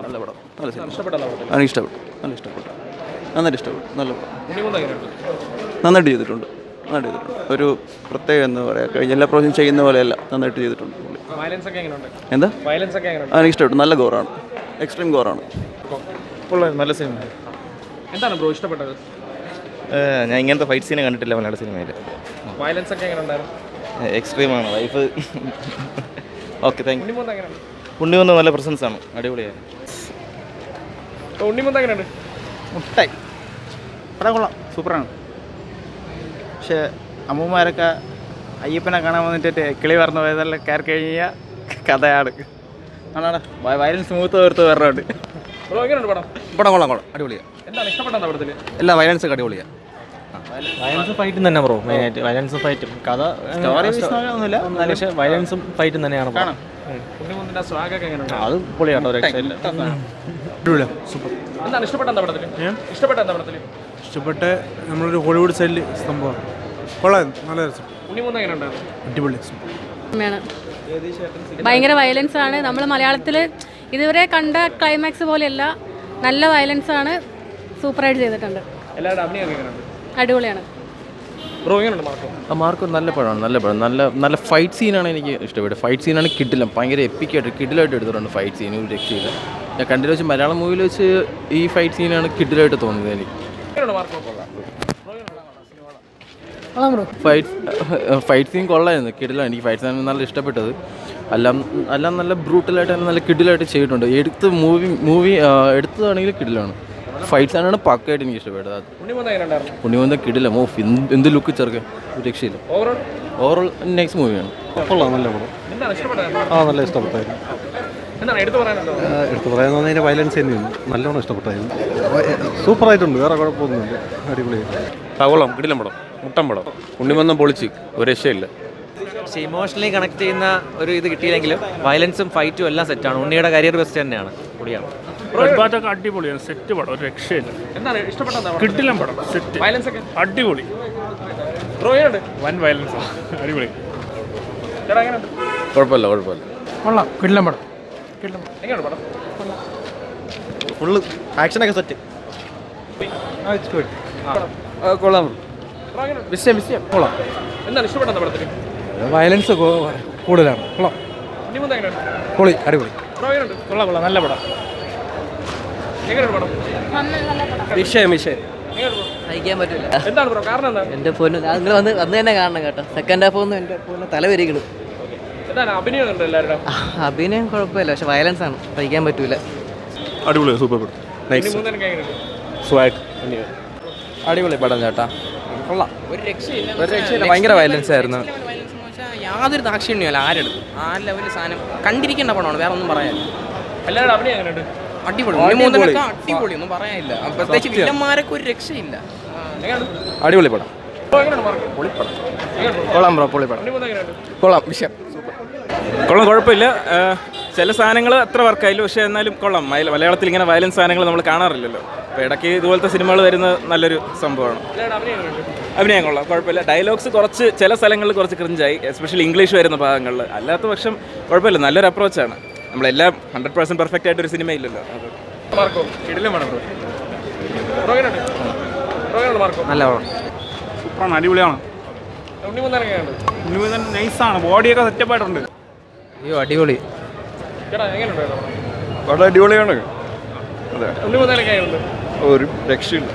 നല്ല പടം, നല്ല സിനിമ. ഇഷ്ടപ്പെട്ടല്ലോ അവന് ഇഷ്ടപ്പെട്ടു, നല്ല ഇഷ്ടപ്പെട്ടു, നന്നായിട്ട് ഇഷ്ടപ്പെട്ടു, നല്ല പടം. നന്നായിട്ട് ചെയ്തിട്ടുണ്ട്, നന്നായിട്ട് ചെയ്തിട്ടുണ്ട്. ഒരു പ്രത്യേകം എന്താ പറയുക, കഴിഞ്ഞ എല്ലാ പ്രാവശ്യം ചെയ്യുന്ന പോലെയല്ല, നന്നായിട്ട് ചെയ്തിട്ടുണ്ട്. എന്താ അവന് ഇഷ്ടപ്പെട്ടു, നല്ല ഗോറാണ്, എക്സ്ട്രീം ഗോറാണ്. നല്ല സിനിമ. എന്താണ് ബ്രോ ഇഷ്ടപ്പെട്ടത്? ഞാൻ ഇങ്ങനത്തെ ഫൈറ്റ് സീനെ കണ്ടിട്ടില്ല മലയാള സിനിമയിൽ. വയലൻസ് ഒക്കെ എങ്ങനെ ഉണ്ടായിരുന്നു? എക്സ്ട്രീമാണ് wife. Okay, thank you. Unni വന്ന നല്ല പ്രസൻസ് ആണ്, അടിപൊളിയാണ്. ഉണ്ണിമുന്ത എങ്ങനെയുണ്ട്? മുട്ടായി പടം കൊള്ളാം, സൂപ്പറാണ്. പക്ഷേ അമ്മൂമാരൊക്കെ അയ്യപ്പനെ കാണാൻ വന്നിട്ട് കിളി പറഞ്ഞു പോയതെല്ലാം കയറി കഴിഞ്ഞാൽ കഥയാണ്. ആണാണ് വയലൻസ് മൂത്ത് തീർത്ത് വേറുണ്ട്. ബ്രോ എങ്ങനെയുണ്ട് പടം? പടം കൊള്ളാം, കൊള്ളാം, അടിപൊളിയാണ്. എന്താണ് ഇഷ്ടപ്പെട്ടത് പടത്തിൽ? എല്ലാ വയലൻസ് ഒക്കെ അടിപൊളിയാണ്. വയലൻസ് ഫൈറ്റും തന്നെ ബ്രോ, മെയിനായിട്ട് വയലൻസും ഫൈറ്റും. കഥ ഒന്നുമില്ല, പക്ഷേ വയലൻസും ഫൈറ്റും തന്നെയാണ്. ഉണ്ണിമുന്തിന്റെ സ്വാഗൊക്കെ എങ്ങനെയുണ്ട്? അത് പൊളിയാട്ടോ, രക്ഷയില്ല. എന്താണ് ഇഷ്ടപ്പെട്ട പടത്തിൽ? ഇഷ്ടപ്പെട്ട പടത്തിൽ ഇഷ്ടപ്പെട്ട് നമ്മളൊരു ഹോളിവുഡ് സ്റ്റൈലിൽ സംഭവം കൊള്ളാം, നല്ല രസം. ഉണ്ണിമുന്ത എങ്ങനെയുണ്ടായിരുന്നു? അടിപൊളി. ഭയങ്കര വയലൻസ് ആണ്. നമ്മൾ മലയാളത്തിൽ ഇതുവരെ കണ്ട ക്ലൈമാക്സ് പോലെയല്ല, നല്ല വയലൻസ് ആണ്, സൂപ്പറായിട്ട് ചെയ്തിട്ടുണ്ട്. എല്ലാവരുടെ അഭിനയമൊക്കെ എങ്ങനെയുണ്ട്? അടിപൊളിയാണ്. ബ്രോ എങ്ങനെയുണ്ട് മാർക്കോ? മാർക്ക് നല്ല പടമാണ്, നല്ല പടം, നല്ല ഫൈറ്റ് സീനാണ് എനിക്ക് ഇഷ്ടപ്പെട്ടത്. ഫൈറ്റ് സീനാണ് കിഡിലും, ഭയങ്കര എപ്പിക്കായിട്ട് കിഡിലായിട്ട് എടുത്തിട്ടുണ്ട് ഫൈറ്റ് സീൻ, ഒരു രക്ഷയില്ല. ഞാൻ കണ്ടിട്ട് വെച്ച് മലയാളം മൂവിയിൽ വെച്ച് ഈ ഫൈറ്റ് സീനാണ് കിഡിലായിട്ട് തോന്നിയത് എനിക്ക്. ഫൈറ്റ് സീൻ കൊള്ളായിരുന്നു, കിഡിലാണ്. എനിക്ക് ഫൈറ്റ് സീൻ നല്ല ഇഷ്ടപ്പെട്ടത്. എല്ലാം നല്ല ബ്രൂട്ടലായിട്ട് നല്ല കിഡിലായിട്ട് ചെയ്തിട്ടുണ്ട്. മൂവി എടുത്തതാണെങ്കിൽ കിഡിലാണ്. ഫൈറ്റ് സീനാണ് പക്കയായിട്ട് എനിക്ക് ഇഷ്ടപ്പെട്ടത്. ഉണ്ണിമുന്ത കിടില എന്ത് ലുക്ക് ചേർക്കാൻ, ഒരു രക്ഷയില്ല. ഓവറോൾ നെക്സ്റ്റ് മൂവിയാണ്. കൊള്ളാം, നല്ല പടം. നല്ല ഇഷ്ടപ്പെട്ടായിരുന്നു. എടുത്തു പറയാൻ അതിൻ്റെ വയലൻസ് തന്നെയാണ്, നല്ലോണം ഇഷ്ടപ്പെട്ടായിരുന്നു. സൂപ്പറായിട്ടുണ്ട്, വേറെ കുഴപ്പമൊന്നുമില്ല, അടിപൊളിയായി. കൊള്ളാം, കിടിലം പടം, മുട്ടൻ പടം. ഉണ്ണിമന്നം പൊളിച്ച്, ഒരു രക്ഷയില്ല. പക്ഷേ ഇമോഷണലി കണക്ട് ചെയ്യുന്ന ഒരു ഇത് കിട്ടിയില്ലെങ്കിലും വയലൻസും ഫൈറ്റും എല്ലാം സെറ്റാണ്. ഉണ്ണിയുടെ കരിയർ ബെസ്റ്റ് തന്നെയാണ്, പൊളിയാണ്. അടിപൊളിയാണ്, സെറ്റ് പടം, ഒരു രക്ഷയില്ല. എന്താണ് ഇഷ്ടപ്പെട്ട കിടിലം പടം, സെറ്റ് വയലൻസ് ഒക്കെ അടിപൊളി. ബ്രോ എങ്ങനെയുണ്ട്? വൻ വയലൻസ്, അടിപൊളി. ചേട്ടാ എങ്ങനെയുണ്ട്? കുഴപ്പമില്ല. കൊള്ളാം, കിടിലം പടം. എങ്ങനെയുണ്ട് പടം? ഫുള്ള് ആക്ഷനൊക്കെ സെറ്റ്. കൊള്ളാം, ബ്രോ എങ്ങനെയുണ്ട്? വിഷയം കൊള്ളാം. എന്താണ് ഇഷ്ടപ്പെട്ട പടത്തിൽ? വയലൻസ് കൂടുതലാണ്, കൊള്ളാം. ഉണ്ണിമുന്ത എങ്ങനെയുണ്ട്? പൊളി, അടിപൊളി. ബ്രോ എങ്ങനെയുണ്ട്? കൊള്ളാം, നല്ല പടം. എങ്ങനെയുണ്ട് പടം? വിഷയം എങ്ങനെയുണ്ട് ബ്രോ? സഹിക്കാൻ പറ്റില്ല. എന്താണ് ബ്രോ കാരണം? എന്താണ്? എൻ്റെ പൊന്ന് നിങ്ങൾ വന്ന് തന്നെ കാണണം കേട്ടോ. സെക്കൻഡ് ഹാഫ് ഒന്നും എൻ്റെ പൊന്ന് തലവരികള്. എന്താണ് അഭിനയം ഉണ്ട് എല്ലാവരുടെ? അഭിനയം കുഴപ്പമില്ല, പക്ഷെ വയലൻസ് ആണ്, സഹിക്കാൻ പറ്റൂല. അടിപൊളിയാണ്, സൂപ്പർ പടം. ഉണ്ണിമുന്തനൊക്കെ എങ്ങനെയുണ്ട്? സ്വാഗ്. അടിപൊളി പടം ചേട്ടാ, കൊള്ളാം. ഒരു രക്ഷയില്ല, ഭയങ്കര വയലൻസ് ആയിരുന്നു. യാതൊരു ദാക്ഷിണ്യമല്ല ആരെടുക്കും. ആ ലെവലിൽ സാധനം കണ്ടിരിക്കേണ്ട പടമാണ്, വേറെ ഒന്നും പറയാനില്ല. എല്ലാവരുടെ അഭിനയം എങ്ങനെയുണ്ട്? അടിപൊളി, അടിപൊളി ഒന്നും പറയാനില്ല. പ്രത്യേകിച്ച് വില്ലന്മാരൊക്കെ ഒരു രക്ഷയില്ല. അടിപൊളി പടം, ബ്രോ എങ്ങനെയുണ്ട് മാർക്ക്? കൊള്ളാം ബ്രോ, പൊളി പടം, ഉണ്ണിമുന്ത എങ്ങനെയുണ്ട്? കൊള്ളാം. വിഷയം കൊള്ളാം, കുഴപ്പമില്ല. ചില സാധനങ്ങൾ അത്ര വർക്കായില്ല, പക്ഷേ എന്നാലും കൊള്ളാം. മലയാളത്തിൽ ഇങ്ങനെ വയലൻസ് സാധനങ്ങൾ നമ്മൾ കാണാറില്ലല്ലോ. അപ്പോൾ ഇടയ്ക്ക് ഇതുപോലത്തെ സിനിമകൾ വരുന്നത് നല്ലൊരു സംഭവമാണ്. എല്ലാവരുടെ അഭിനയം എങ്ങനെയുണ്ട്? അഭിനയം കൊള്ളാം, കുഴപ്പമില്ല. ഡയലോഗ്സ് കുറച്ച് ചില സ്ഥലങ്ങളിൽ കുറച്ച് ക്രിഞ്ചായി, എസ്പെഷ്യലി ഇംഗ്ലീഷ് വരുന്ന ഭാഗങ്ങളിൽ. അല്ലാത്ത പക്ഷം കുഴപ്പമില്ല, നല്ലൊരു അപ്രോച്ചാണ്. നമ്മളെല്ലാം 100% പെർഫെക്റ്റ് ആയിട്ടൊരു സിനിമ ഇല്ലല്ലോ. മാർക്കോ കിടിലം വേണം. ബ്രോ എങ്ങനെയുണ്ട്? ബ്രോ എങ്ങനെയുണ്ട് മാർക്കോ? നല്ല പടം, സൂപ്പറാണ്, അടിപൊളിയാണ്. ഉണ്ണിമുന്ത എങ്ങനെയുണ്ട്? ഉണ്ണിമുന്തൻ നൈസാണ്, ബോഡിയൊക്കെ സെറ്റപ്പായിട്ടുണ്ട്. അയ്യോ അടിപൊളി. ചേട്ടാ എങ്ങനെയുണ്ട്? വളരെ അടിപൊളിയാണ്. ഉണ്ണിമുന്തനൊക്കെ എങ്ങനെയുണ്ട്? ഒരു രക്ഷയില്ല.